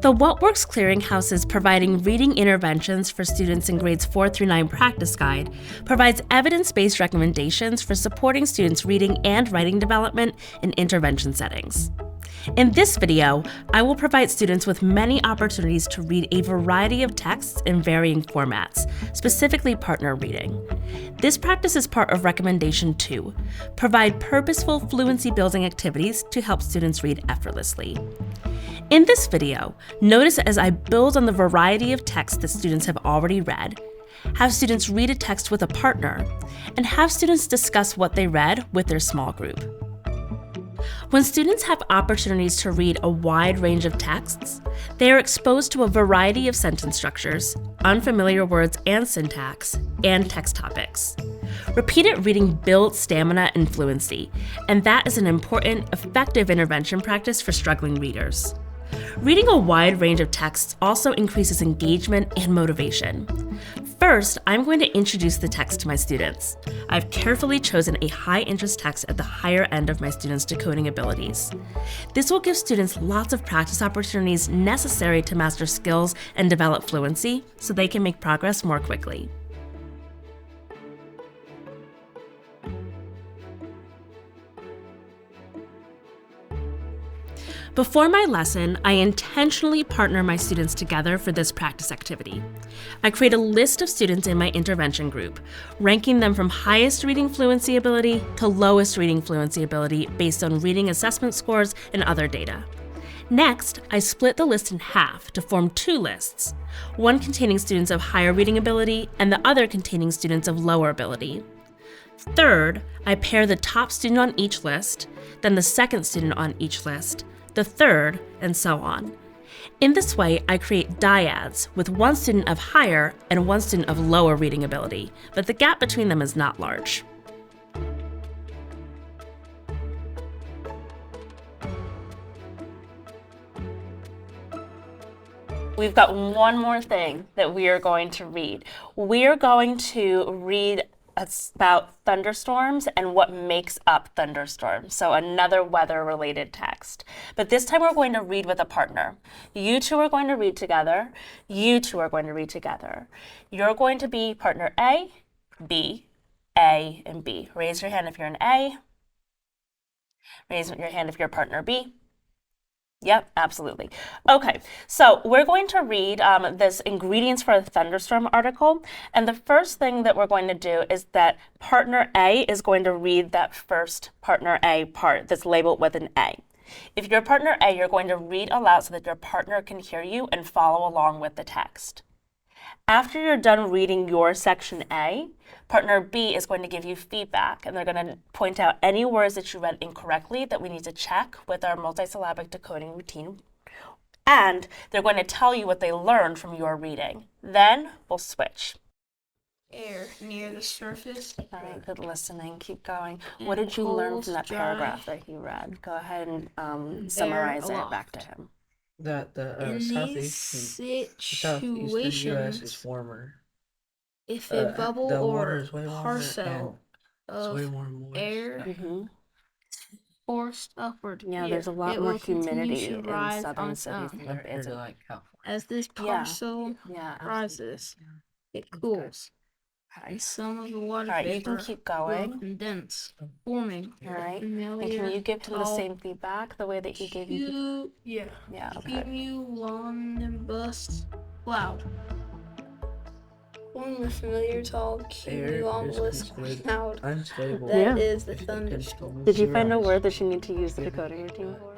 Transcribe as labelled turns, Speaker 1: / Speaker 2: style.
Speaker 1: The What Works Clearinghouse is providing reading interventions for students in grades 4 through 9 practice guide, provides evidence-based recommendations for supporting students' reading and writing development in intervention settings. In this video, I will provide students with many opportunities to read a variety of texts in varying formats, specifically partner reading. This practice is part of Recommendation 2, provide purposeful fluency building activities to help students read effortlessly. In this video, notice as I build on the variety of texts that students have already read, have students read a text with a partner, and have students discuss what they read with their small group. When students have opportunities to read a wide range of texts, they are exposed to a variety of sentence structures, unfamiliar words and syntax, and text topics. Repeated reading builds stamina and fluency, and that is an important, effective intervention practice for struggling readers. Reading a wide range of texts also increases engagement and motivation. First, I'm going to introduce the text to my students. I've carefully chosen a high-interest text at the higher end of my students' decoding abilities. This will give students lots of practice opportunities necessary to master skills and develop fluency so they can make progress more quickly. Before my lesson, I intentionally partner my students together for this practice activity. I create a list of students in my intervention group, ranking them from highest reading fluency ability to lowest reading fluency ability based on reading assessment scores and other data. Next, I split the list in half to form two lists, one containing students of higher reading ability and the other containing students of lower ability. Third, I pair the top student on each list, then the second student on each list, the third, and so on. In this way, I create dyads with one student of higher and one student of lower reading ability, but the gap between them is not large. We've got one more thing that we are going to read. We are going to read about thunderstorms and what makes up thunderstorms. So another weather-related text. But this time we're going to read with a partner. You two are going to read together. You two are going to read together. You're going to be partner A, B, A, and B. Raise your hand if you're an A. Raise your hand if you're partner B. Yep, absolutely. Okay, so we're going to read this Ingredients for a Thunderstorm article. And the first thing that we're going to do is that partner A is going to read that first partner A part that's labeled with an A. If you're partner A, you're going to read aloud so that your partner can hear you and follow along with the text. After you're done reading your section A, partner B is going to give you feedback, and they're going to point out any words that you read incorrectly that we need to check with our multisyllabic decoding routine, and they're going to tell you what they learned from your reading. Then we'll switch.
Speaker 2: Air near the surface.
Speaker 1: All right, good listening. Keep going. What did you learn from that paragraph that he read? Go ahead and summarize it back to him.
Speaker 3: That the southeastern U.S. is warmer.
Speaker 2: If a bubble
Speaker 3: the
Speaker 2: or
Speaker 3: water is way
Speaker 2: parcel
Speaker 3: it's way more moist.
Speaker 2: air forced upward,
Speaker 1: yeah, there's a lot more humidity in southern cities than there
Speaker 3: compared
Speaker 1: is
Speaker 3: to like California.
Speaker 2: As this parcel rises, it cools.
Speaker 1: Okay.
Speaker 2: Some of the water
Speaker 1: All right, you
Speaker 2: vapor
Speaker 1: can keep going.
Speaker 2: will condense, forming
Speaker 1: All right. And
Speaker 2: familiar
Speaker 1: can you give him the same feedback the way that he gave you?
Speaker 2: Yeah.
Speaker 1: Okay.
Speaker 2: Cumulonimbus cloud. Forming the familiar tall cumulonimbus cloud.
Speaker 3: Unstable.
Speaker 2: That is the thunderstorm.
Speaker 1: Did you find a word that you need to use the decoding routine for?